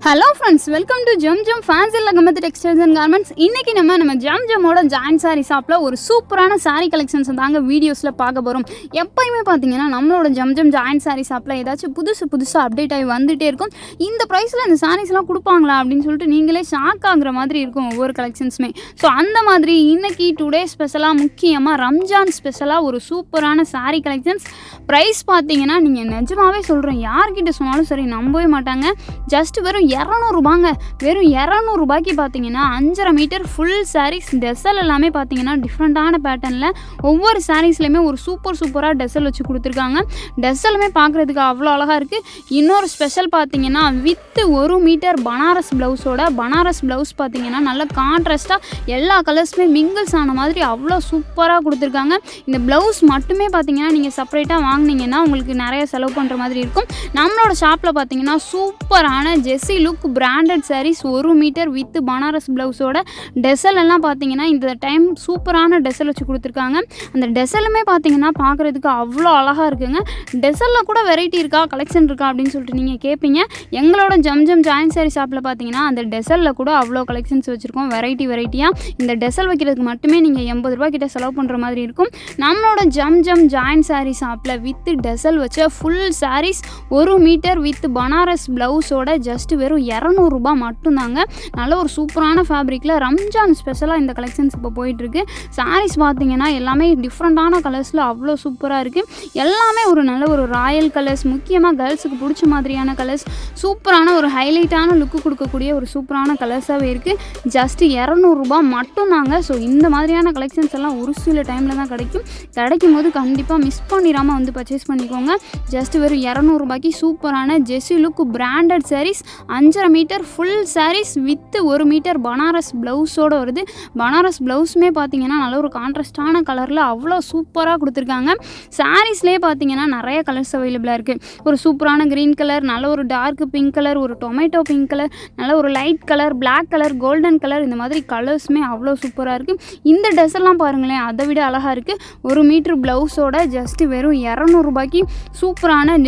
Hello friends, welcome to Zamzam Fazil Ahamed Textiles and Garments. இன்னைக்கு நம்ம Zamzamோட join sorry ஷாப்ல ஒரு சூப்பரான சாரி கலெக்ஷன்ஸ் தாங்க வீடியோஸ்ல பார்க்க போறோம். எப்பவுமே பாத்தீங்கன்னா நம்மளோட Zamzam ஜாயின் சாரி ஷாப்ல ஏதாச்சும் புதுசா அப்டேட் ஆகி வந்துட்டே இருக்கும். இந்த பிரைஸ்ல இந்த சாரீஸ்லாம் கொடுப்பாங்களா அப்படின்னு சொல்லிட்டு நீங்களே ஷாக் ஆகுற மாதிரி இருக்கும் ஒவ்வொரு கலெக்ஷன்ஸ்மே. ஸோ அந்த மாதிரி இன்னைக்கு டுடே ஸ்பெஷலா முக்கியமா ரம்ஜான் ஸ்பெஷலா ஒரு சூப்பரான சாரி கலெக்ஷன்ஸ். பிரைஸ் பார்த்தீங்கன்னா நீங்கள் நிஜமாவே சொல்கிறேன், யார்கிட்ட சொன்னாலும் சரி நம்பவே மாட்டாங்க. ஜஸ்ட் வெறும் 200 ரூபாங்க. வெறும் 200 ரூபாய்க்கு பார்த்தீங்கன்னா 5.5 மீட்டர் ஃபுல் சாரீஸ். டெசல் எல்லாமே பார்த்தீங்கன்னா டிஃப்ரெண்ட்டான பேட்டர்னில் ஒவ்வொரு சாரீஸ்லையுமே ஒரு சூப்பராக டெசல் வச்சு கொடுத்துருக்காங்க. டெசலுமே பார்க்குறதுக்கு அவ்வளோ அழகாக இருக்குது. இன்னொரு ஸ்பெஷல் பார்த்தீங்கன்னா வித் 1 மீட்டர் பனாரஸ் ப்ளவுஸோட பனாரஸ் ப்ளவுஸ் பார்த்தீங்கன்னா நல்ல கான்ட்ராஸ்ட்டாக எல்லா கலர்ஸுமே மிங்கிள்ஸ் ஆன மாதிரி அவ்வளோ சூப்பராக கொடுத்துருக்காங்க. இந்த ப்ளவுஸ் மட்டுமே பார்த்தீங்கன்னா நீங்கள் செப்பரேட்டாக வாங்கினீங்கன்னா உங்களுக்கு நிறைய செலவு பண்ணுற மாதிரி இருக்கும். நம்மளோட ஷாப்பில் பார்த்தீங்கன்னா சூப்பரான ஜெஸ்ஸி look branded saris 1 metre with Banaras ப்ளவுஸோட டெசல் எல்லாம் பார்த்தீங்கன்னா இந்த டைம் சூப்பரான டெசல் வச்சு கொடுத்துருக்காங்க. அந்த டெசலுமே பார்த்தீங்கன்னா பார்க்குறதுக்கு அவ்வளோ அழகாக இருக்குங்க. டெசலில் கூட வெரைட்டி இருக்கா, கலெக்ஷன் இருக்கா அப்படின்னு சொல்லிட்டு நீங்கள் கேட்பீங்க. எங்களோட ஜம்ஜம் ஜாயின் சாரி ஷாப்பில் பார்த்தீங்கன்னா அந்த டெசலில் கூட அவ்வளோ கலெக்ஷன்ஸ் வச்சுருக்கோம் வெரைட்டியாக. இந்த டெசல் வைக்கிறதுக்கு மட்டுமே நீங்கள் 80 ரூபா கிட்ட செலவு பண்ணுற மாதிரி இருக்கும். நம்மளோட ஜம்ஜம் ஜாயின் சாரி ஷாப்பில் வித் டெசல் வச்ச full saris 1 metre with Banaras ப்ளவுஸோட ஜஸ்ட் வெறும் 200 ரூபா மட்டும்தாங்க. நல்ல ஒரு சூப்பரான ஃபேப்ரிக்கில் ரம்ஜான் ஸ்பெஷலாக இந்த கலெக்ஷன்ஸ் இப்போ போயிட்டுருக்கு. சாரீஸ் பார்த்தீங்கன்னா எல்லாமே டிஃப்ரெண்ட்டான கலர்ஸில் அவ்வளோ சூப்பராக இருக்குது. எல்லாமே ஒரு நல்ல ஒரு ராயல் கலர்ஸ், முக்கியமாக கேர்ள்ஸுக்கு பிடிச்ச மாதிரியான கலர்ஸ், சூப்பரான ஒரு ஹைலைட்டான லுக்கு கொடுக்கக்கூடிய ஒரு சூப்பரான கலர்ஸாகவே இருக்குது. ஜஸ்ட் 200 ரூபா மட்டும்தாங்க. ஸோ இந்த மாதிரியான கலெக்ஷன்ஸ் எல்லாம் ஒரு சில டைமில் தான் கிடைக்கும் போது கண்டிப்பாக மிஸ் பண்ணிடாமல் வந்து பர்ச்சேஸ் பண்ணிக்கோங்க. ஜஸ்ட் வெறும் 200 ரூபாய்க்கு சூப்பரான ஜெஸ்ஸி look branded sarees 5.5 metre full sarees with 1 metre Banaras ப்ளவுஸோடு வருது. பனாரஸ் ப்ளவுஸுமே பார்த்தீங்கன்னா நல்ல ஒரு கான்ட்ராஸ்டான கலரில் அவ்வளோ சூப்பராக கொடுத்துருக்காங்க. சாரீஸ்லேயே பார்த்தீங்கன்னா நிறைய கலர்ஸ் அவைலபிளாக இருக்குது. ஒரு சூப்பரான க்ரீன் கலர், நல்ல ஒரு டார்க் பிங்க் கலர், ஒரு டொமேட்டோ பிங்க் கலர், நல்ல ஒரு light colour, black colour, golden colour, இந்த மாதிரி கலர்ஸுமே அவ்வளோ சூப்பராக இருக்குது. இந்த ட்ரெஸ்ஸெல்லாம் பாருங்களேன், அதை விட அழகாக இருக்குது. 1 மீட்டர் ப்ளவுஸோட ஜஸ்ட் வெறும் 200 ரூபாய்க்கு சூப்பரான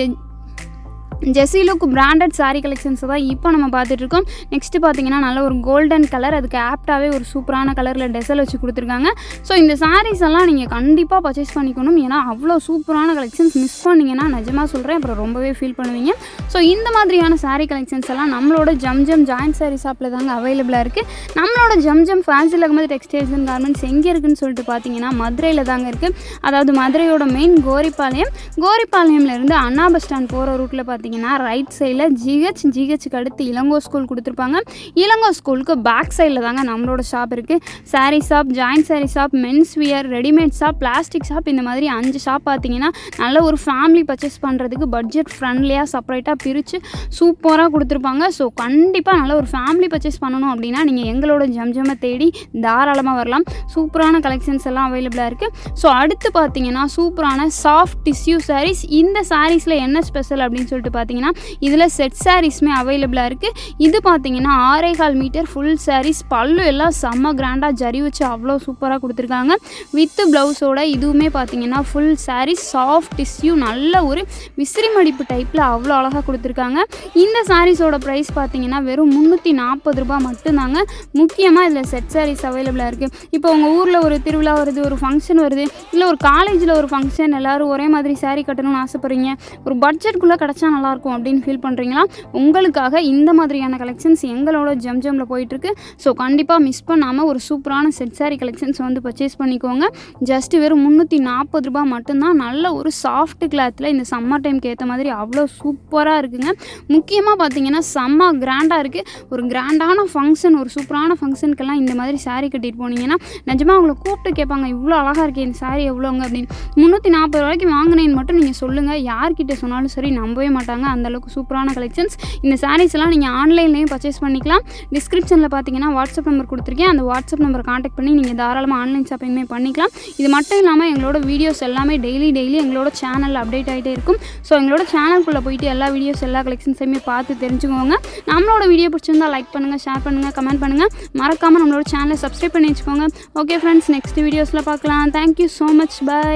ஜெஸ்ஸி லுக் பிராண்டட் சாரீ கலெக்ஷன்ஸை தான் இப்போ நம்ம பார்த்துட்ருக்கோம். நெக்ஸ்ட்டு பார்த்தீங்கன்னா நல்ல ஒரு கோல்டன் கலர், அதுக்கு ஆப்டாகவே ஒரு சூப்பரான கலரில் டெசல் வச்சு கொடுத்துருக்காங்க. ஸோ இந்த சாரீஸ் எல்லாம் நீங்கள் கண்டிப்பாக பர்ச்சேஸ் பண்ணிக்கணும். ஏன்னா அவ்வளோ சூப்பரான கலெக்ஷன்ஸ் மிஸ் பண்ணிங்கன்னா நிஜமாக சொல்கிறேன் அப்புறம் ரொம்பவே ஃபீல் பண்ணுவீங்க. ஸோ இந்த மாதிரியான சாரீ கலெக்ஷன்ஸ் எல்லாம் நம்மளோட ஜம்ஜம் ஜாயின் சாரீ ஷாப்பில் தாங்க அவைலபிளாக இருக்குது. நம்மளோட Zamzam Fazil Ahmed textiles and garments எங்கே இருக்குதுன்னு சொல்லிட்டு பார்த்தீங்கன்னா மதுரையில் தாங்க இருக்குது. அதாவது மதுரையோட மெயின் கோரிப்பாளையம்லேருந்து அண்ணா பஸ் ஸ்டாண்ட் போகிற ரூட்டில் பார்த்தீங்கன்னா ரைட் சைடில் ஜிஹெச்சுக்கு அடுத்து இளங்கோ ஸ்கூல் கொடுத்துருப்பாங்க. இளங்கோ ஸ்கூலுக்கு பேக் சைடில் தாங்க நம்மளோட ஷாப் இருக்குது. சாரீ ஷாப், ஜாயின் sari shop, men's wear, readymade shop, plastic shop, இந்த மாதிரி 5 ஷாப் பார்த்தீங்கன்னா நல்ல ஒரு ஃபேமிலி பர்ச்சேஸ் பண்ணுறதுக்கு பட்ஜெட் ஃப்ரெண்ட்லியாக செப்பரேட்டாக பிரித்து சூப்பராக கொடுத்துருப்பாங்க. ஸோ கண்டிப்பாக நல்ல ஒரு ஃபேமிலி பர்ச்சேஸ் பண்ணணும் அப்படின்னா நீங்கள் எங்களோட ஜம்ஜமை தேடி தாராளமாக வரலாம். சூப்பரான கலெக்ஷன்ஸ் எல்லாம் அவைலபிளாக இருக்குது. ஸோ அடுத்து பார்த்தீங்கன்னா சூப்பரான சாஃப்ட் டிஷ்யூ சாரீஸ். இந்த சாரீஸில் என்ன ஸ்பெஷல் அப்படின்னு சொல்லிட்டு பார்த்தீங்கன்னா இதில் செட் சாரீஸ்மே அவைலபிளாக இருக்குது. இது பார்த்தீங்கன்னா 6.25 மீட்டர் ஃபுல் சாரீஸ். பல்லு எல்லாம் செம்ம கிராண்டாக ஜரி வச்சு அவ்வளோ சூப்பராக கொடுத்துருக்காங்க. வித் ப்ளவுஸோட இதுவுமே பார்த்தீங்கன்னா ஃபுல் சாரீஸ் சாஃப்ட் டிஷ்யூ, நல்ல ஒரு விசிறி மடிப்பு டைப்பில் அவ்வளோ அழகாக கொடுத்துருக்காங்க. இந்த சாரீஸோட ப்ரைஸ் பார்த்தீங்கன்னா வெறும் 340 ரூபா மட்டும்தாங்க. முக்கியமாக இதில் செட் சாரீஸ் அவைலபிளாக இருக்குது. இப்போ உங்கள் ஊரில் ஒரு திருவிழா வருது, ஒரு ஃபங்க்ஷன் வருது, இல்லை ஒரு காலேஜில் ஒரு ஃபங்க்ஷன், எல்லோரும் ஒரே மாதிரி சாரீ கட்டணும்னு ஆசைப்பட்றீங்க, ஒரு பட்ஜெட்டுக்குள்ளே கிடச்சா நல்லாயிருக்கும் அப்படின்னு ஃபீல் பண்ணுறீங்களா? உங்களுக்காக இந்த மாதிரியான கலெக்ஷன்ஸ் எங்களோட ஜம்ஜமில் போயிட்டுருக்கு. ஸோ கண்டிப்பாக மிஸ் பண்ணாமல் ஒரு சூப்பரான செட் சாரீ கலெக்ஷன்ஸ் வந்து பர்ச்சேஸ் பண்ணிக்கோங்க. ஜஸ்ட் வெறும் 340 ரூபா மட்டும்தான். நல்ல ஒரு சாஃப்ட் கிளாத்தில் இந்த சம்மர் டைமுக்கு ஏற்ற மாதிரி அவ்வளோ சூப்பராக இருக்குங்க. முக்கியமாக பார்த்தீங்கன்னா செம்ம கிராண்டாக இருக்குது. ஒரு கிராண்டான ஃபங்க்ஷன், ஒரு சூப்பரான ஃபங்க்ஷனுக்கெல்லாம் இந்த மாதிரி சாரீ கட்டிட்டு போனீங்கன்னா நிஜமாக அவங்கள கூப்பிட்டு கேட்பாங்க, இவ்வளோ அழகாக இருக்கே இந்த சாரீ எவ்வளோங்க அப்படின்னு. 340 ரூபாய்க்கு வாங்கினேன்னு மட்டும் நீங்கள் சொல்லுங்கள், யார்கிட்ட சொன்னாலும் சரி நம்பவே மாட்டாங்க. அந்தளவுக்கு சூப்பரான கலெக்ஷன்ஸ். இந்த சாரீஸ் எல்லாம் நீங்கள் ஆன்லைன்லேயும் பர்ச்சேஸ் பண்ணிக்கலாம். டிஸ்கிரிப்ஷனில் பார்த்தீங்கன்னா வாட்ஸ்அப் நம்பர் கொடுத்துருக்கேன். அந்த வாட்ஸ்அப் நம்பரை காண்டாக்ட் பண்ணி நீங்கள் தாராளமாக ஆன்லைன் ஷாப்பிங்குமே பண்ணிக்கலாம். இது மட்டும் இல்லாமல் எங்களோட வீடியோஸ் எல்லாமே டெய்லி எங்களோட சேனலில் அப்டேட் ஆகிட்டே இருக்கும். ஸோ எங்களோட சேனலுக்குள்ளே போயிட்டு எல்லா வீடியோஸ், எல்லா கலெக்ஷன்ஸையுமே பார்த்து தெரிஞ்சுக்கோங்க. நம்மளோட வீடியோ பிடிச்சிருந்தால் லைக் பண்ணுங்கள், ஷேர் பண்ணுங்கள், கமெண்ட் பண்ணுங்கள். மறக்காமல் நம்மளோட சேனலை சப்ஸ்கிரைப் பண்ணி வச்சுக்கோங்க. ஓகே ஃப்ரெண்ட்ஸ், நெக்ஸ்ட் வீடியோஸில் பார்க்கலாம். Thank you so much. பை.